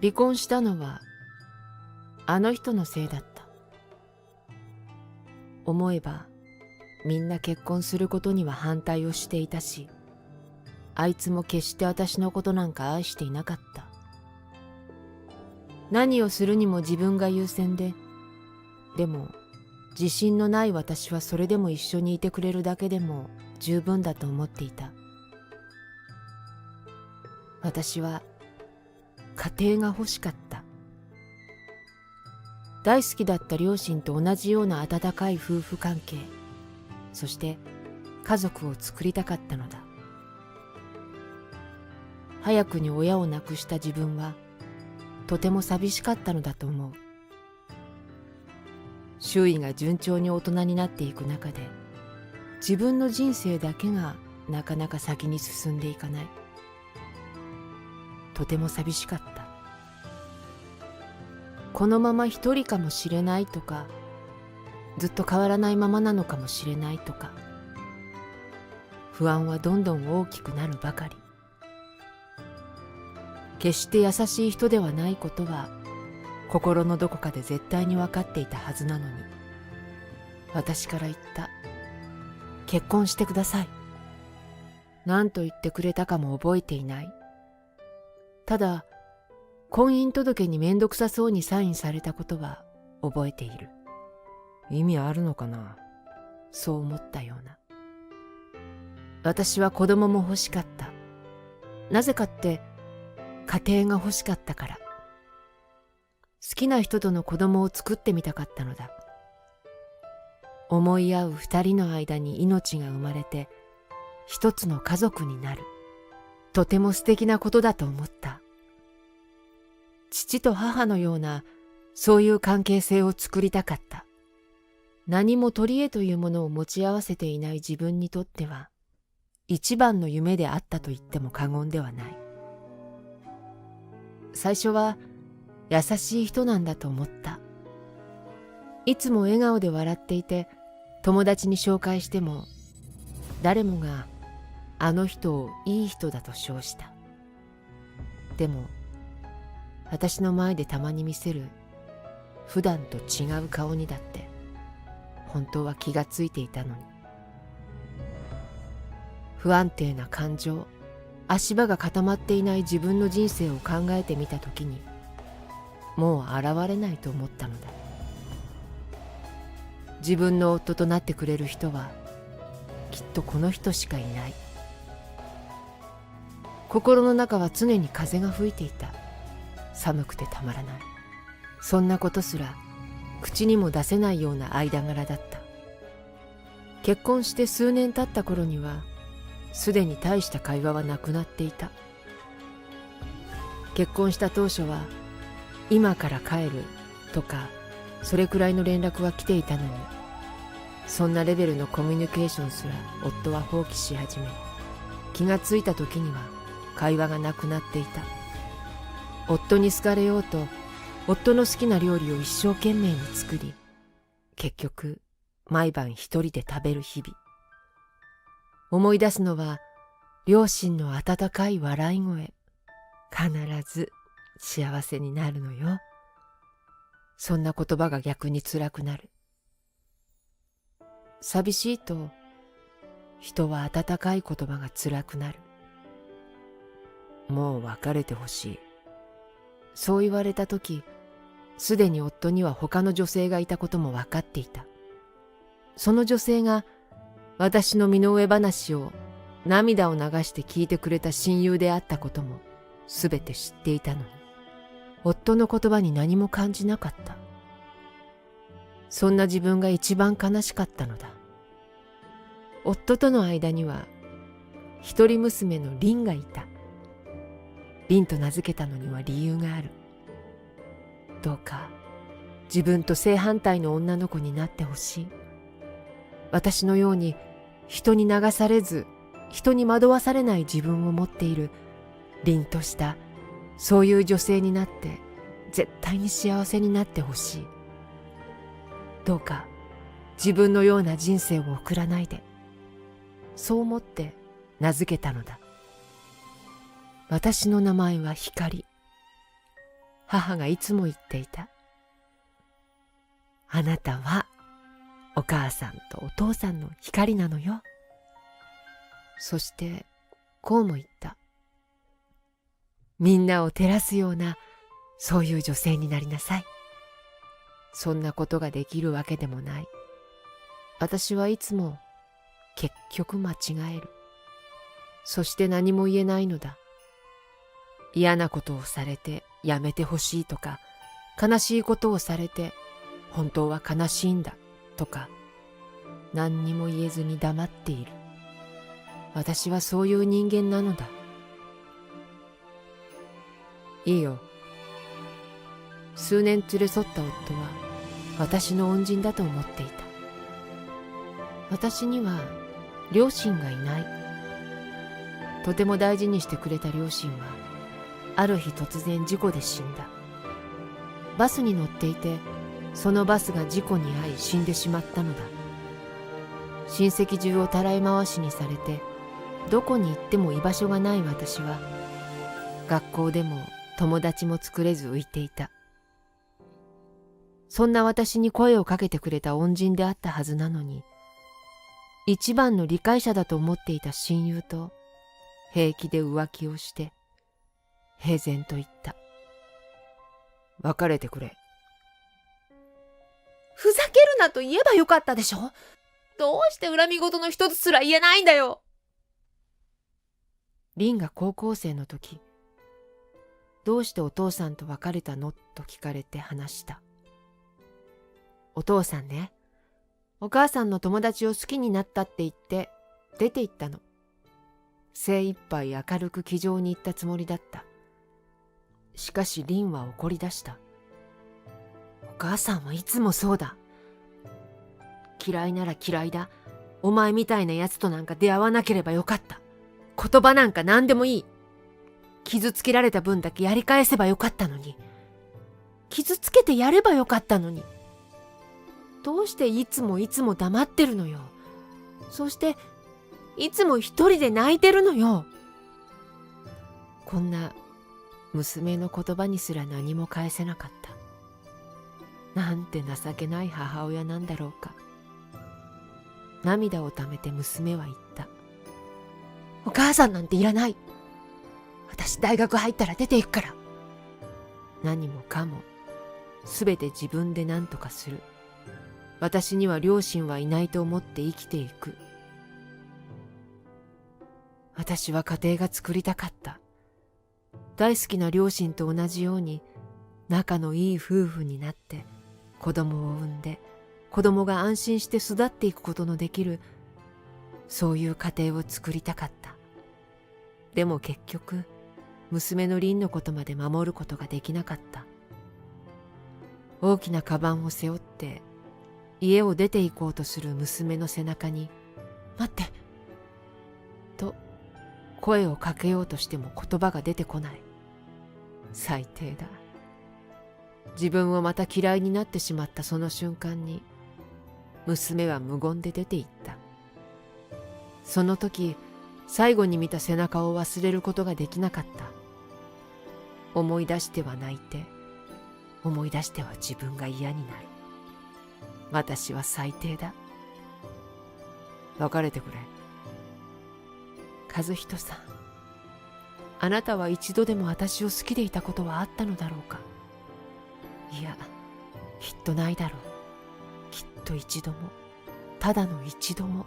離婚したのはあの人のせいだった。思えばみんな結婚することには反対をしていたし、あいつも決して私のことなんか愛していなかった。何をするにも自分が優先で、でも自信のない私はそれでも一緒にいてくれるだけでも十分だと思っていた。私は家庭が欲しかった。大好きだった両親と同じような温かい夫婦関係、そして家族を作りたかったのだ。早くに親を亡くした自分はとても寂しかったのだと思う。周囲が順調に大人になっていく中で、自分の人生だけがなかなか先に進んでいかない。とても寂しかった。このまま一人かもしれないとか、ずっと変わらないままなのかもしれないとか、不安はどんどん大きくなるばかり。決して優しい人ではないことは心のどこかで絶対に分かっていたはずなのに、私から言った。結婚してください。何と言ってくれたかも覚えていない。ただ、婚姻届にめんどくさそうにサインされたことは覚えている。意味あるのかな、そう思ったような。私は子供も欲しかった。なぜかって家庭が欲しかったから。好きな人との子供を作ってみたかったのだ。思い合う二人の間に命が生まれて一つの家族になる。とても素敵なことだと思った。父と母のようなそういう関係性を作りたかった。何も取り柄というものを持ち合わせていない自分にとっては一番の夢であったと言っても過言ではない。最初は優しい人なんだと思った。いつも笑顔で笑っていて、友達に紹介しても誰もがあの人をいい人だと称した。でも私の前でたまに見せる普段と違う顔にだって本当は気がついていたのに。不安定な感情、足場が固まっていない自分の人生を考えてみたときに、もう現れないと思ったのだ。自分の夫となってくれる人はきっとこの人しかいない。心の中は常に風が吹いていた。寒くてたまらない。そんなことすら口にも出せないような間柄だった。結婚して数年経った頃にはすでに大した会話はなくなっていた。結婚した当初は今から帰るとかそれくらいの連絡は来ていたのに、そんなレベルのコミュニケーションすら夫は放棄し始め、気がついた時には会話がなくなっていた。夫に好かれようと夫の好きな料理を一生懸命に作り、結局毎晩一人で食べる日々。思い出すのは両親の温かい笑い声。必ず幸せになるのよ。そんな言葉が逆に辛くなる。寂しいと人は温かい言葉が辛くなる。もう別れてほしい。そう言われた時、すでに夫には他の女性がいたことも分かっていた。その女性が私の身の上話を涙を流して聞いてくれた親友であったこともすべて知っていたのに、夫の言葉に何も感じなかった。そんな自分が一番悲しかったのだ。夫との間には一人娘のリンがいた。リンと名付けたのには理由がある。どうか自分と正反対の女の子になってほしい。私のように人に流されず、人に惑わされない自分を持っている凛としたそういう女性になって、絶対に幸せになってほしい。どうか自分のような人生を送らないで。そう思って名付けたのだ。私の名前は光。母がいつも言っていた。あなたはお母さんとお父さんの光なのよ。そしてこうも言った。みんなを照らすようなそういう女性になりなさい。そんなことができるわけでもない。私はいつも結局間違える。そして何も言えないのだ。嫌なことをされてやめてほしいとか、悲しいことをされて本当は悲しいんだとか、何にも言えずに黙っている。私はそういう人間なのだ。いいよ。数年連れ添った夫は私の恩人だと思っていた。私には両親がいない。とても大事にしてくれた両親はある日突然事故で死んだ。バスに乗っていて、そのバスが事故に遭い死んでしまったのだ。親戚中をたらい回しにされて、どこに行っても居場所がない私は、学校でも友達も作れず浮いていた。そんな私に声をかけてくれた恩人であったはずなのに、一番の理解者だと思っていた親友と平気で浮気をして平然と言った。別れてくれ。ふざけるなと言えばよかったでしょ。どうして恨み事の一つすら言えないんだよ。リンが高校生の時、どうしてお父さんと別れたのと聞かれて話した。お父さんね、お母さんの友達を好きになったって言って出て行ったの。精一杯明るく気丈に言ったつもりだった。しかしリンは怒り出した。お母さんはいつもそうだ。嫌いなら嫌いだ。お前みたいなやつとなんか出会わなければよかった。言葉なんか何でもいい。傷つけられた分だけやり返せばよかったのに。傷つけてやればよかったのに。どうしていつも黙ってるのよ。そしていつも一人で泣いてるのよ。こんな娘の言葉にすら何も返せなかった。なんて情けない母親なんだろうか。涙をためて娘は言った。お母さんなんていらない。私大学入ったら出て行くから。何もかもすべて自分で何とかする。私には両親はいないと思って生きていく。私は家庭が作りたかった。大好きな両親と同じように仲のいい夫婦になって子供を産んで、子供が安心して育っていくことのできる、そういう家庭を作りたかった。でも結局娘のリンのことまで守ることができなかった。大きなカバンを背負って家を出て行こうとする娘の背中に、待ってと声をかけようとしても言葉が出てこない。最低だ。自分をまた嫌いになってしまったその瞬間に、娘は無言で出て行った。その時、最後に見た背中を忘れることができなかった。思い出しては泣いて、思い出しては自分が嫌になる。私は最低だ。別れてくれ。和人さん、あなたは一度でも私を好きでいたことはあったのだろうか。いや、きっとないだろう。きっと一度も、ただの一度も。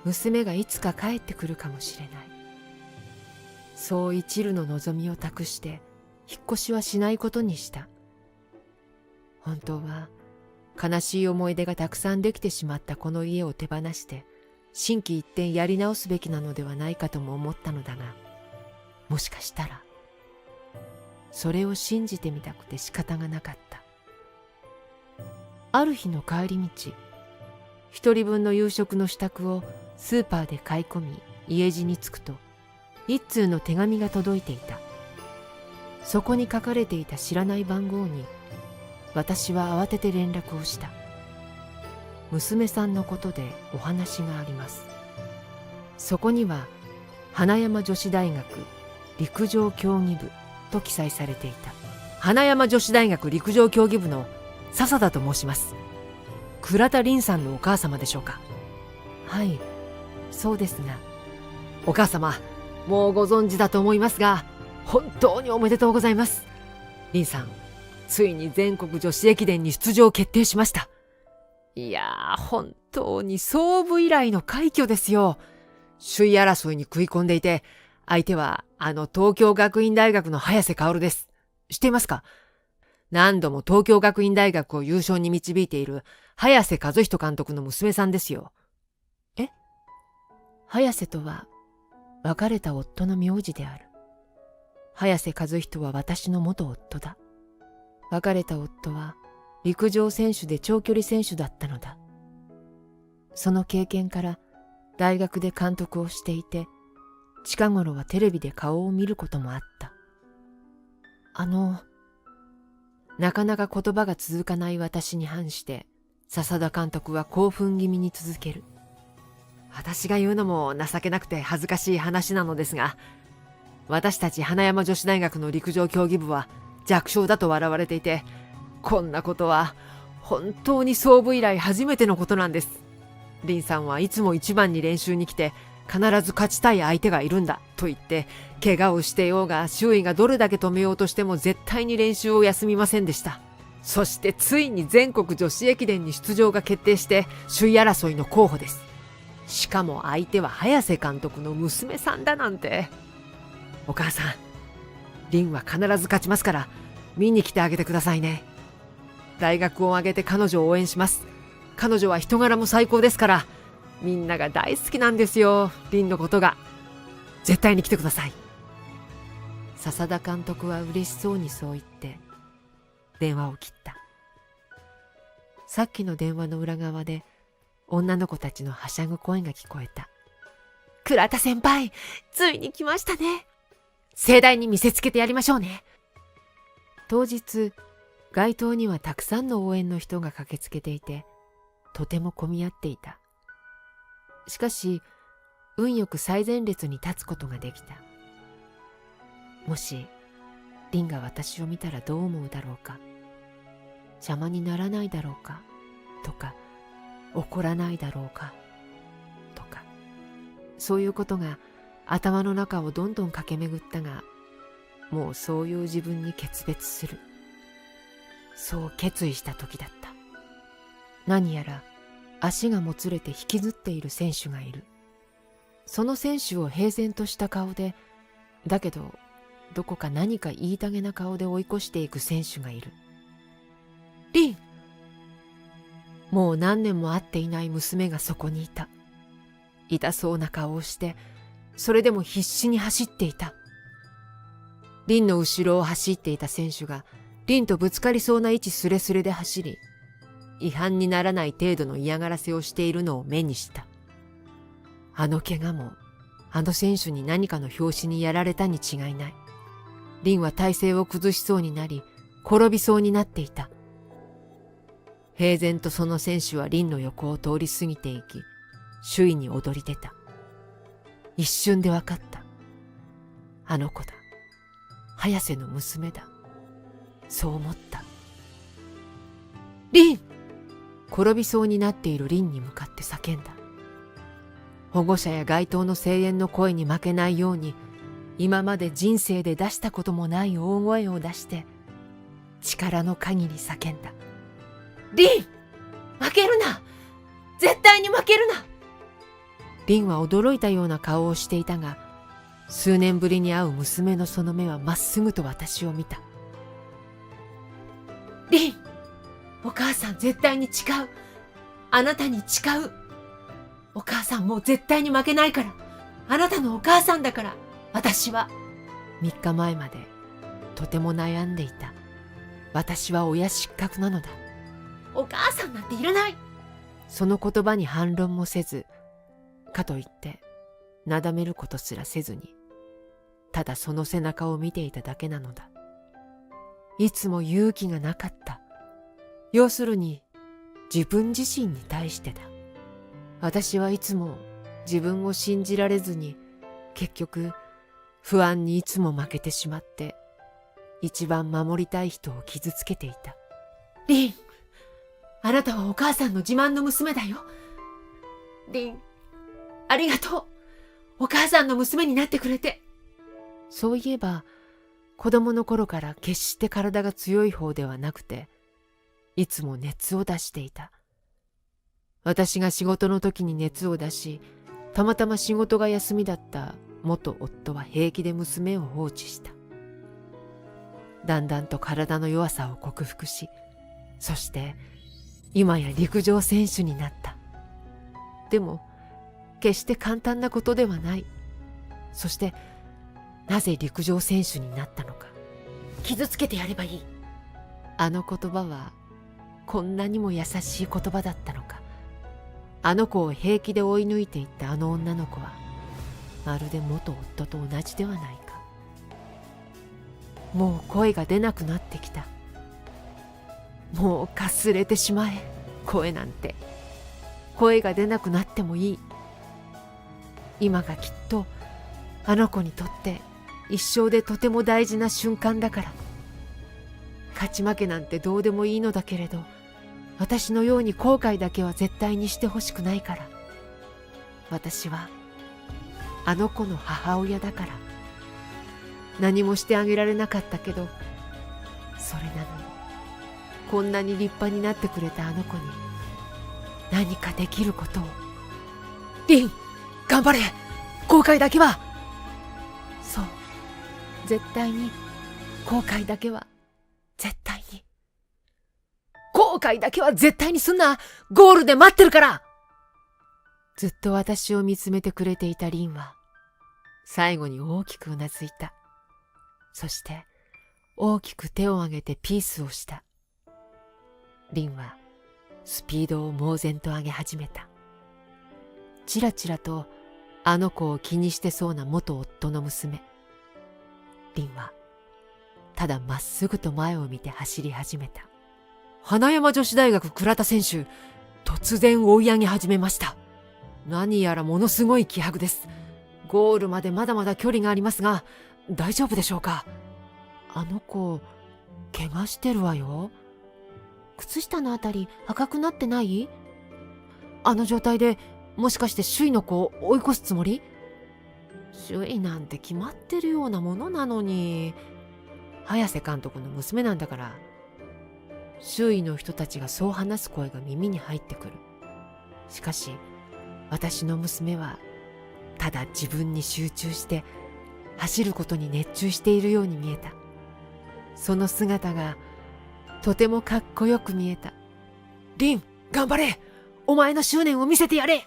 娘がいつか帰ってくるかもしれない。そう一縷の望みを託して引っ越しはしないことにした。本当は悲しい思い出がたくさんできてしまったこの家を手放して心機一転やり直すべきなのではないかとも思ったのだが、もしかしたらそれを信じてみたくて仕方がなかった。ある日の帰り道、一人分の夕食の支度をスーパーで買い込み家路に着くと、一通の手紙が届いていた。そこに書かれていた知らない番号に私は慌てて連絡をした。娘さんのことでお話があります。そこには花山女子大学陸上競技部と記載されていた。花山女子大学陸上競技部の笹田と申します。倉田凛さんのお母様でしょうか？はい、そうですが。お母様、もうご存知だと思いますが、本当におめでとうございます。凛さん、ついに全国女子駅伝に出場決定しました。いやー、本当に創部以来の快挙ですよ。首位争いに食い込んでいて、相手は東京学院大学の早瀬薫です。知っていますか？何度も東京学院大学を優勝に導いている早瀬和人監督の娘さんですよ。え？早瀬とは別れた夫の名字である。早瀬和人は私の元夫だ。別れた夫は陸上選手で長距離選手だったのだ。その経験から大学で監督をしていて、近頃はテレビで顔を見ることもあった。なかなか言葉が続かない私に反して、笹田監督は興奮気味に続ける。私が言うのも情けなくて恥ずかしい話なのですが、私たち花山女子大学の陸上競技部は弱小だと笑われていて、こんなことは本当に創部以来初めてのことなんです。凛さんはいつも一番に練習に来て、必ず勝ちたい相手がいるんだと言って、怪我をしていようが周囲がどれだけ止めようとしても絶対に練習を休みませんでした。そしてついに全国女子駅伝に出場が決定して首位争いの候補です。しかも相手は早瀬監督の娘さんだなんて。お母さん、凛は必ず勝ちますから見に来てあげてくださいね。大学を挙げて彼女を応援します。彼女は人柄も最高ですから、みんなが大好きなんですよ、凛のことが。絶対に来てください。笹田監督は嬉しそうにそう言って電話を切った。さっきの電話の裏側で女の子たちのはしゃぐ声が聞こえた。倉田先輩、ついに来ましたね。盛大に見せつけてやりましょうね。当日、街頭にはたくさんの応援の人が駆けつけていて、とても混み合っていた。しかし、運よく最前列に立つことができた。もし、凛が私を見たらどう思うだろうか。邪魔にならないだろうか。とか、怒らないだろうか。とか、そういうことが頭の中をどんどん駆け巡ったが、もうそういう自分に決別する。そう決意した時だった。何やら足がもつれて引きずっている選手がいる。その選手を平然とした顔で、だけどどこか何か言いたげな顔で追い越していく選手がいる。凛！もう何年も会っていない娘がそこにいた。痛そうな顔をして、それでも必死に走っていた。凛の後ろを走っていた選手が凛とぶつかりそうな位置すれすれで走り、違反にならない程度の嫌がらせをしているのを目にした。あの怪我もあの選手に何かの拍子にやられたに違いない。凛は体勢を崩しそうになり、転びそうになっていた。平然とその選手は凛の横を通り過ぎていき、周囲に躍り出た。一瞬でわかった。あの子だ。早瀬の娘だ。そう思った。凛！転びそうになっている凛に向かって叫んだ。保護者や街頭の声援の声に負けないように、今まで人生で出したこともない大声を出して、力の限り叫んだ。凛！負けるな！絶対に負けるな！凛は驚いたような顔をしていたが、数年ぶりに会う娘のその目はまっすぐと私を見た。凛！お母さん絶対に誓う。あなたに誓う。お母さんもう絶対に負けないから。あなたのお母さんだから、私は。3日前までとても悩んでいた。私は親失格なのだ。お母さんなんていらない。その言葉に反論もせず、かといってなだめることすらせずに、ただその背中を見ていただけなのだ。いつも勇気がなかった。要するに自分自身に対してだ。私はいつも自分を信じられずに、結局不安にいつも負けてしまって、一番守りたい人を傷つけていた。リン、あなたはお母さんの自慢の娘だよ。リン、ありがとう。お母さんの娘になってくれて。そういえば、子供の頃から決して体が強い方ではなくて、いつも熱を出していた。私が仕事の時に熱を出し、たまたま仕事が休みだった元夫は平気で娘を放置した。だんだんと体の弱さを克服し、そして今や陸上選手になった。でも決して簡単なことではない。そしてなぜ陸上選手になったのか。傷つけてやればいい。あの言葉はこんなにも優しい言葉だったのか。あの子を平気で追い抜いていったあの女の子はまるで元夫と同じではないか。もう声が出なくなってきた。もうかすれてしまえ、声なんて。声が出なくなってもいい。今がきっとあの子にとって一生でとても大事な瞬間だから。勝ち負けなんてどうでもいいのだけれど、私のように後悔だけは絶対にしてほしくないから。私はあの子の母親だから。何もしてあげられなかったけど、それなのにこんなに立派になってくれたあの子に何かできることを。リン、頑張れ。後悔だけは。そう、絶対に後悔だけは絶対に。後悔だけは絶対にすんな。ゴールで待ってるから。ずっと私を見つめてくれていたリンは最後に大きくうなずいた。そして大きく手を挙げてピースをした。リンはスピードを猛然と上げ始めた。ちらちらとあの子を気にしてそうな元夫の娘。リンはただまっすぐと前を見て走り始めた。花山女子大学倉田選手、突然追い上げ始めました。何やらものすごい気迫です。ゴールまでまだまだ距離がありますが、大丈夫でしょうか。あの子、怪我してるわよ。靴下のあたり赤くなってない？あの状態でもしかして首位の子を追い越すつもり？首位なんて決まってるようなものなのに。早瀬監督の娘なんだから。周囲の人たちがそう話す声が耳に入ってくる。しかし私の娘はただ自分に集中して走ることに熱中しているように見えた。その姿がとてもかっこよく見えた。リン、頑張れ。お前の執念を見せてやれ。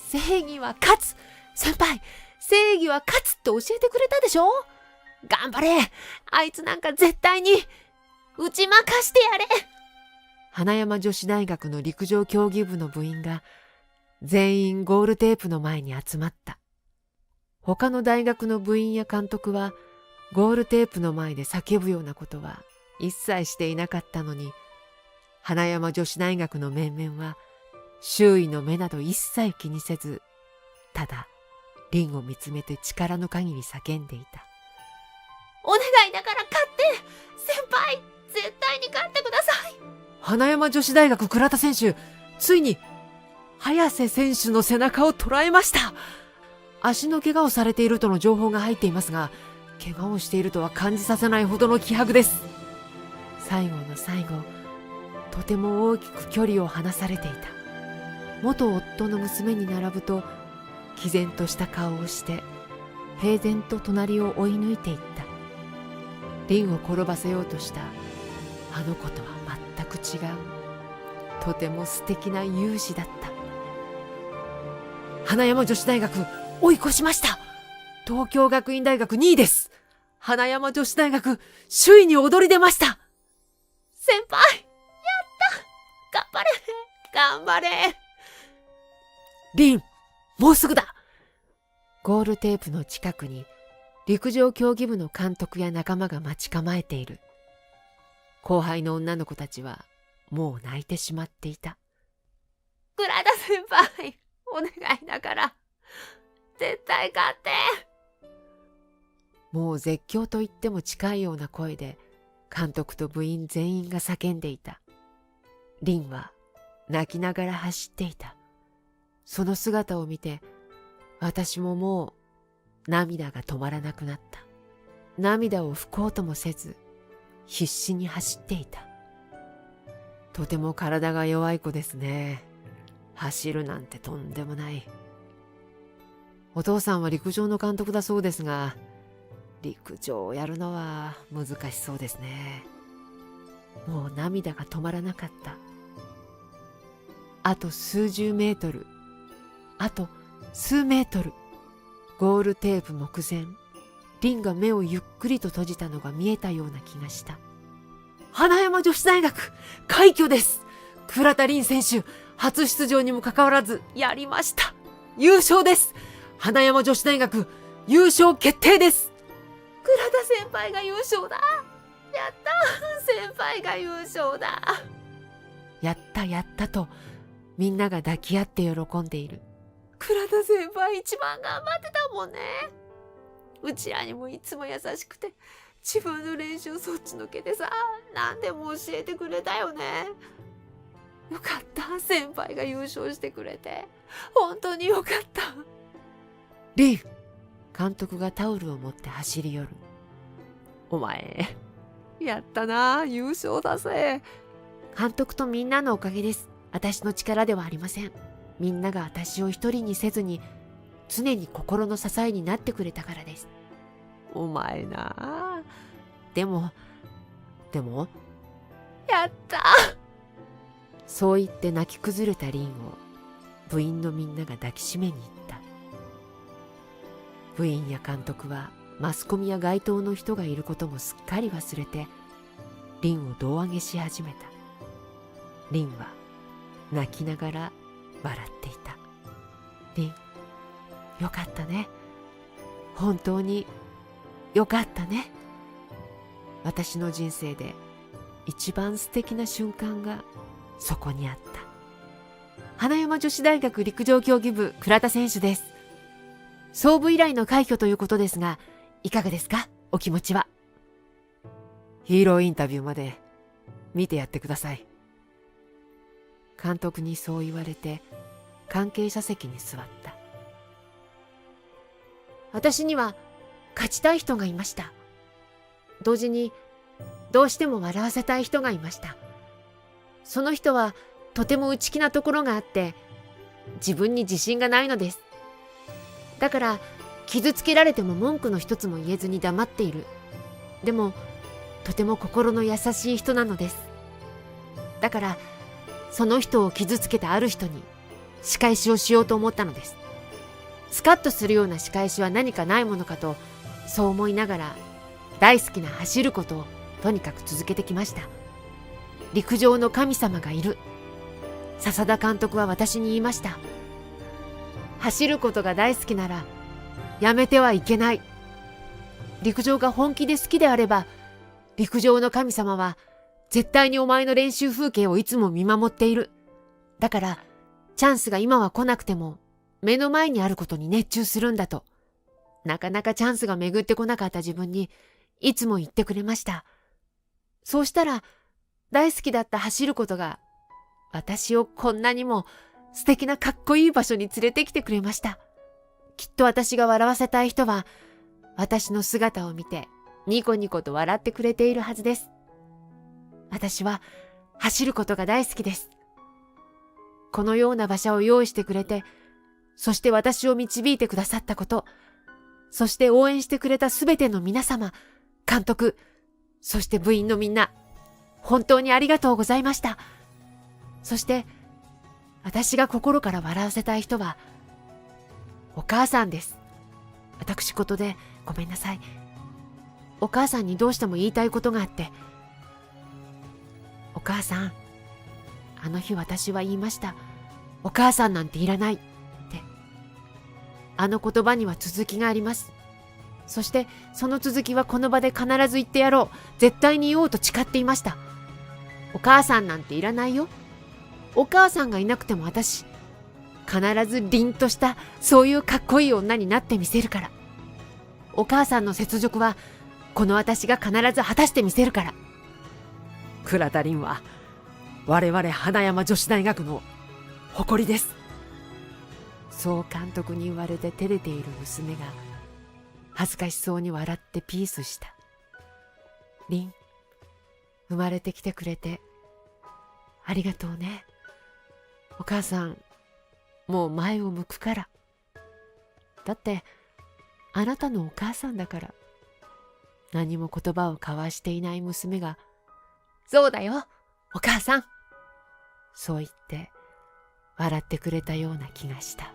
正義は勝つ。先輩、正義は勝つって教えてくれたでしょ。頑張れ。あいつなんか絶対に打ち負かしてやれ。花山女子大学の陸上競技部の部員が全員ゴールテープの前に集まった。他の大学の部員や監督はゴールテープの前で叫ぶようなことは一切していなかったのに、花山女子大学の面々は周囲の目など一切気にせず、ただリンを見つめて力の限り叫んでいた。お願いだから勝って。先輩、絶対に勝ってください。花山女子大学倉田選手、ついに早瀬選手の背中を捉えました。足の怪我をされているとの情報が入っていますが、怪我をしているとは感じさせないほどの気迫です。最後の最後、とても大きく距離を離されていた。元夫の娘に並ぶと毅然とした顔をして平然と隣を追い抜いていった。リンを転ばせようとしたあの子とは全く違う、とても素敵な勇士だった。花山女子大学追い越しました。東京学院大学2位です。花山女子大学首位に躍り出ました。先輩、やった。頑張れ、頑張れ。リン、もうすぐだ。ゴールテープの近くに陸上競技部の監督や仲間が待ち構えている。後輩の女の子たちはもう泣いてしまっていた。倉田先輩、お願いだから絶対勝って。もう絶叫と言っても近いような声で監督と部員全員が叫んでいた。リンは泣きながら走っていた。その姿を見て、私ももう涙が止まらなくなった。涙を拭こうともせず、必死に走っていた。とても体が弱い子ですね。走るなんてとんでもない。お父さんは陸上の監督だそうですが、陸上をやるのは難しそうですね。もう涙が止まらなかった。あと数十メートル、あと数メートル。ゴールテープ目前。リンが目をゆっくりと閉じたのが見えたような気がした。花山女子大学快挙です。倉田凛選手、初出場にもかかわらずやりました。優勝です。花山女子大学優勝決定です。倉田先輩が優勝だ。やった先輩が優勝だ。やったやったとみんなが抱き合って喜んでいる。倉田先輩一番頑張ってたもんね。うちらにもいつも優しくて、自分の練習そっちのけでさ、何でも教えてくれたよね。よかった、先輩が優勝してくれて。本当によかった。リン、監督がタオルを持って走り寄る。お前、やったな、優勝だぜ。監督とみんなのおかげです。私の力ではありません。みんなが私を一人にせずに、常に心の支えになってくれたからです。お前な。でも、やったそう言って泣き崩れたリンを部員のみんなが抱きしめに行った。部員や監督はマスコミや街頭の人がいることもすっかり忘れて、リンを胴上げし始めた。リンは泣きながら笑っていた。リン、よかったね。本当によかったね。私の人生で一番素敵な瞬間がそこにあった。花山女子大学陸上競技部倉田選手です。創部以来の快挙ということですが、いかがですか、お気持ちは。ヒーローインタビューまで見てやってください。監督にそう言われて関係者席に座った。私には勝ちたい人がいました。同時にどうしても笑わせたい人がいました。その人はとても内気なところがあって、自分に自信がないのです。だから傷つけられても文句の一つも言えずに黙っている。でもとても心の優しい人なのです。だからその人を傷つけたある人に仕返しをしようと思ったのです。スカッとするような仕返しは何かないものかと、そう思いながら大好きな走ることをとにかく続けてきました。陸上の神様がいる。笹田監督は私に言いました。走ることが大好きならやめてはいけない。陸上が本気で好きであれば、陸上の神様は絶対にお前の練習風景をいつも見守っている。だからチャンスが今は来なくても目の前にあることに熱中するんだと、なかなかチャンスが巡ってこなかった自分にいつも言ってくれました。そうしたら大好きだった走ることが私をこんなにも素敵なかっこいい場所に連れてきてくれました。きっと私が笑わせたい人は私の姿を見てニコニコと笑ってくれているはずです。私は走ることが大好きです。このような場所を用意してくれて、そして私を導いてくださったこと、そして応援してくれたすべての皆様、監督、そして部員のみんな、本当にありがとうございました。そして私が心から笑わせたい人はお母さんです。私事でごめんなさい。お母さんにどうしても言いたいことがあって。お母さん、あの日私は言いました。お母さんなんていらないって。あの言葉には続きがあります。そしてその続きはこの場で必ず言ってやろう、絶対に言おうと誓っていました。お母さんなんていらないよ。お母さんがいなくても私、必ず凛としたそういうかっこいい女になってみせるから。お母さんの雪辱はこの私が必ず果たしてみせるから。倉田凛は我々花山女子大学の誇りです。そう監督に言われて照れている娘が恥ずかしそうに笑ってピースした。凛、生まれてきてくれてありがとうね。お母さん、もう前を向くから。だってあなたのお母さんだから。何も言葉を交わしていない娘が、そうだよ、お母さん。そう言って笑ってくれたような気がした。